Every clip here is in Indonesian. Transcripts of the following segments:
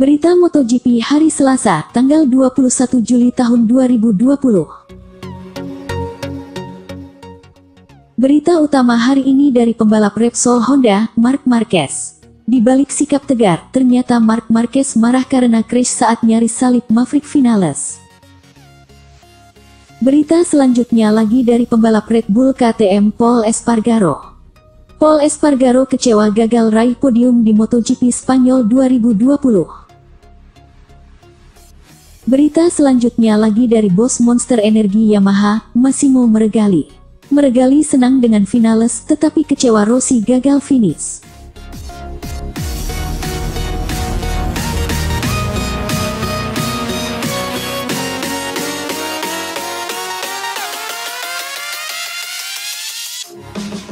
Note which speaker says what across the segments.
Speaker 1: Berita MotoGP hari Selasa, tanggal 21 Juli tahun 2020. Berita utama hari ini dari pembalap Repsol Honda, Marc Marquez. Di balik sikap tegar, ternyata Marc Marquez marah karena crash saat nyaris salib Maverick Vinales. Berita selanjutnya lagi dari pembalap Red Bull KTM Pol Espargaro. Pol Espargaro kecewa gagal raih podium di MotoGP Spanyol 2020. Berita selanjutnya lagi dari bos Monster Energy Yamaha, Massimo Meregali. Meregali senang dengan Vinales tetapi kecewa Rossi gagal finish.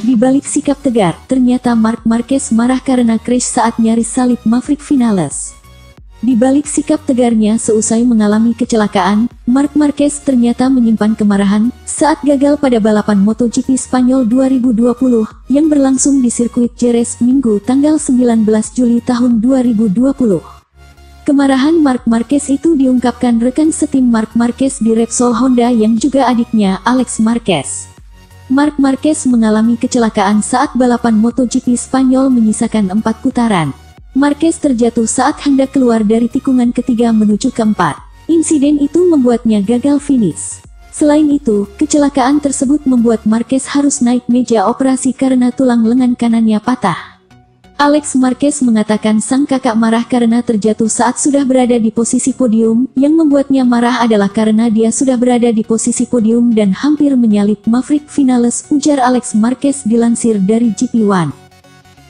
Speaker 1: Di balik sikap tegar, ternyata Marc Marquez marah karena crash saat nyaris salib Maverick Vinales. Di balik sikap tegarnya seusai mengalami kecelakaan, Marc Marquez ternyata menyimpan kemarahan saat gagal pada balapan MotoGP Spanyol 2020 yang berlangsung di sirkuit Jerez Minggu tanggal 19 Juli tahun 2020. Kemarahan Marc Marquez itu diungkapkan rekan setim Marc Marquez di Repsol Honda yang juga adiknya, Alex Marquez. Marc Marquez mengalami kecelakaan saat balapan MotoGP Spanyol menyisakan 4 putaran. Marquez terjatuh saat hendak keluar dari tikungan ketiga menuju keempat. Insiden itu membuatnya gagal finish. Selain itu, kecelakaan tersebut membuat Marquez harus naik meja operasi karena tulang lengan kanannya patah. Alex Marquez mengatakan sang kakak marah karena terjatuh saat sudah berada di posisi podium. Yang membuatnya marah adalah karena dia sudah berada di posisi podium dan hampir menyalip Maverick Vinales, ujar Alex Marquez dilansir dari GP1.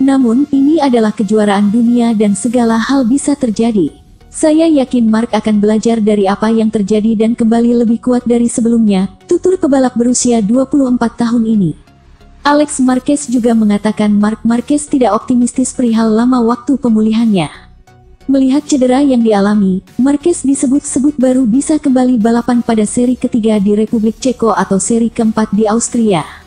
Speaker 1: Namun, ini adalah kejuaraan dunia dan segala hal bisa terjadi. Saya yakin Marc akan belajar dari apa yang terjadi dan kembali lebih kuat dari sebelumnya, tutur pebalap berusia 24 tahun ini. Alex Marquez juga mengatakan Marc Marquez tidak optimistis perihal lama waktu pemulihannya. Melihat cedera yang dialami, Marquez disebut-sebut baru bisa kembali balapan pada seri ketiga di Republik Ceko atau seri keempat di Austria.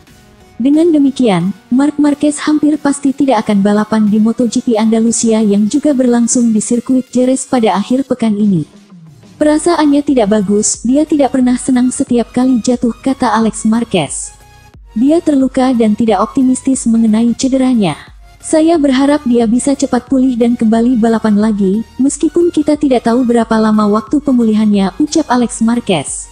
Speaker 1: Dengan demikian, Marc Marquez hampir pasti tidak akan balapan di MotoGP Andalusia yang juga berlangsung di sirkuit Jerez pada akhir pekan ini. Perasaannya tidak bagus, dia tidak pernah senang setiap kali jatuh, kata Alex Marquez. Dia terluka dan tidak optimistis mengenai cederanya. Saya berharap dia bisa cepat pulih dan kembali balapan lagi, meskipun kita tidak tahu berapa lama waktu pemulihannya, ucap Alex Marquez.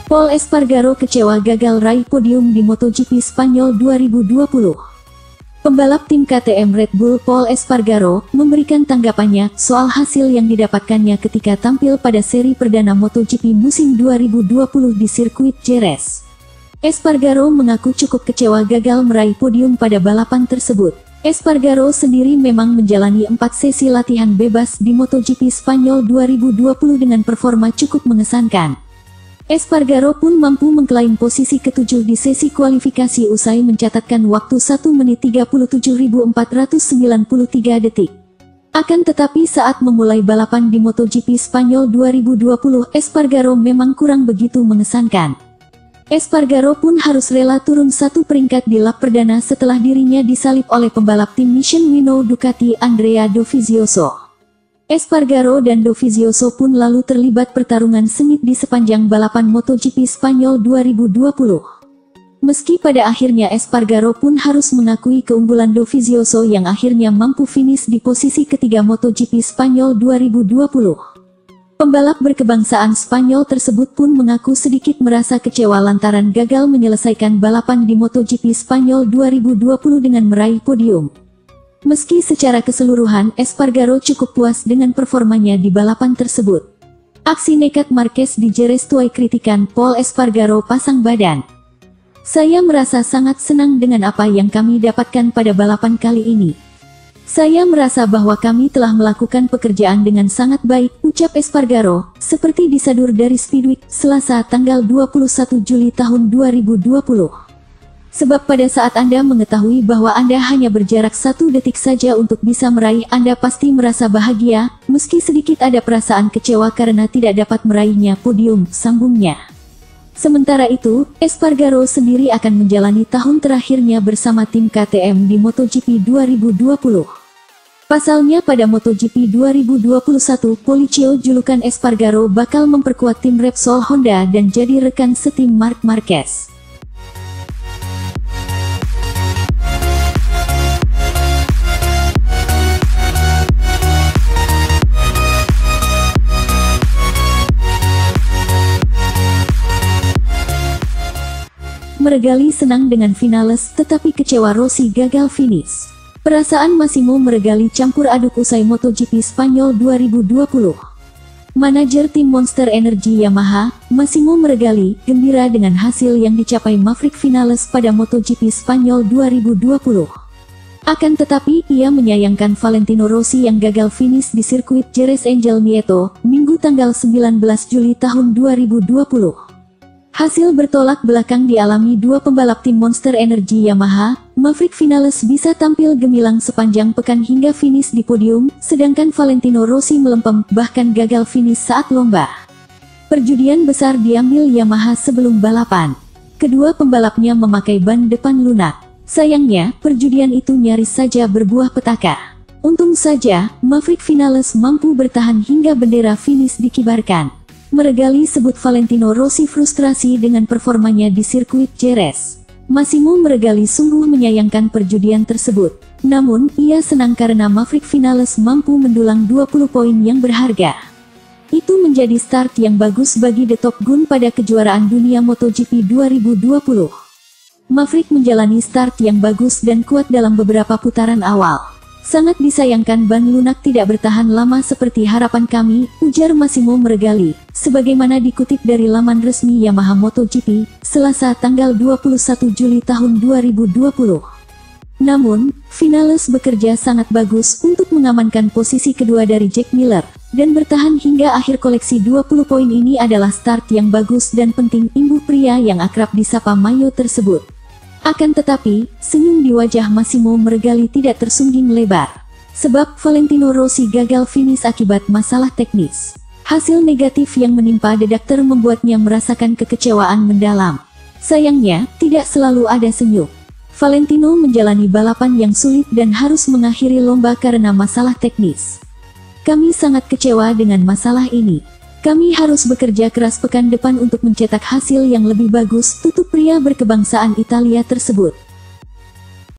Speaker 1: Pol Espargaro kecewa gagal raih podium di MotoGP Spanyol 2020. Pembalap tim KTM Red Bull Pol Espargaro memberikan tanggapannya soal hasil yang didapatkannya ketika tampil pada seri perdana MotoGP musim 2020 di sirkuit Jerez. Espargaro mengaku cukup kecewa gagal meraih podium pada balapan tersebut. Espargaro sendiri memang menjalani 4 sesi latihan bebas di MotoGP Spanyol 2020 dengan performa cukup mengesankan. Espargaro pun mampu mengklaim posisi ke-7 di sesi kualifikasi usai mencatatkan waktu 1 menit 37.493 detik. Akan tetapi saat memulai balapan di MotoGP Spanyol 2020, Espargaro memang kurang begitu mengesankan. Espargaro pun harus rela turun 1 peringkat di lap perdana setelah dirinya disalip oleh pembalap tim Michelin Ducati Andrea Dovizioso. Espargaro dan Dovizioso pun lalu terlibat pertarungan sengit di sepanjang balapan MotoGP Spanyol 2020. Meski pada akhirnya Espargaro pun harus mengakui keunggulan Dovizioso yang akhirnya mampu finish di posisi ketiga MotoGP Spanyol 2020. Pembalap berkebangsaan Spanyol tersebut pun mengaku sedikit merasa kecewa lantaran gagal menyelesaikan balapan di MotoGP Spanyol 2020 dengan meraih podium. Meski secara keseluruhan Espargaro cukup puas dengan performanya di balapan tersebut. Aksi nekat Marquez di Jerez tuai kritikan Pol Espargaro pasang badan. Saya merasa sangat senang dengan apa yang kami dapatkan pada balapan kali ini. Saya merasa bahwa kami telah melakukan pekerjaan dengan sangat baik, ucap Espargaro, seperti disadur dari Speedweek, Selasa tanggal 21 Juli tahun 2020. Sebab pada saat Anda mengetahui bahwa Anda hanya berjarak 1 detik saja untuk bisa meraih, Anda pasti merasa bahagia, meski sedikit ada perasaan kecewa karena tidak dapat meraihnya podium, sambungnya. Sementara itu, Espargaro sendiri akan menjalani tahun terakhirnya bersama tim KTM di MotoGP 2020. Pasalnya pada MotoGP 2021, Policio julukan Espargaro bakal memperkuat tim Repsol Honda dan jadi rekan setim Marc Marquez. Meregali senang dengan Vinales, tetapi kecewa Rossi gagal finish. Perasaan Massimo Meregali campur aduk usai MotoGP Spanyol 2020. Manajer tim Monster Energy Yamaha, Massimo Meregali, gembira dengan hasil yang dicapai Maverick Vinales pada MotoGP Spanyol 2020. Akan tetapi, ia menyayangkan Valentino Rossi yang gagal finish di sirkuit Jerez Angel Nieto, Minggu tanggal 19 Juli tahun 2020. Hasil bertolak belakang dialami dua pembalap tim Monster Energy Yamaha. Maverick Vinales bisa tampil gemilang sepanjang pekan hingga finish di podium, sedangkan Valentino Rossi melempem, bahkan gagal finish saat lomba. Perjudian besar diambil Yamaha sebelum balapan. Kedua pembalapnya memakai ban depan lunak. Sayangnya, perjudian itu nyaris saja berbuah petaka. Untung saja, Maverick Vinales mampu bertahan hingga bendera finish dikibarkan. Meregali sebut Valentino Rossi frustrasi dengan performanya di sirkuit Jerez. Massimo Meregali sungguh menyayangkan perjudian tersebut. Namun, ia senang karena Maverick Vinales mampu mendulang 20 poin yang berharga. Itu menjadi start yang bagus bagi The Top Gun pada kejuaraan dunia MotoGP 2020. Maverick menjalani start yang bagus dan kuat dalam beberapa putaran awal. Sangat disayangkan ban lunak tidak bertahan lama seperti harapan kami, ujar Massimo Meregali, sebagaimana dikutip dari laman resmi Yamaha MotoGP, Selasa tanggal 21 Juli tahun 2020. Namun, Vinales bekerja sangat bagus untuk mengamankan posisi kedua dari Jack Miller, dan bertahan hingga akhir koleksi 20 poin. Ini adalah start yang bagus dan penting, imbuh pria yang akrab disapa Mayo tersebut. Akan tetapi, senyum di wajah Massimo Meregali tidak tersungging lebar. Sebab Valentino Rossi gagal finish akibat masalah teknis. Hasil negatif yang menimpa The Doctor membuatnya merasakan kekecewaan mendalam. Sayangnya, tidak selalu ada senyum. Valentino menjalani balapan yang sulit dan harus mengakhiri lomba karena masalah teknis. Kami sangat kecewa dengan masalah ini. Kami harus bekerja keras pekan depan untuk mencetak hasil yang lebih bagus, tutup pria berkebangsaan Italia tersebut.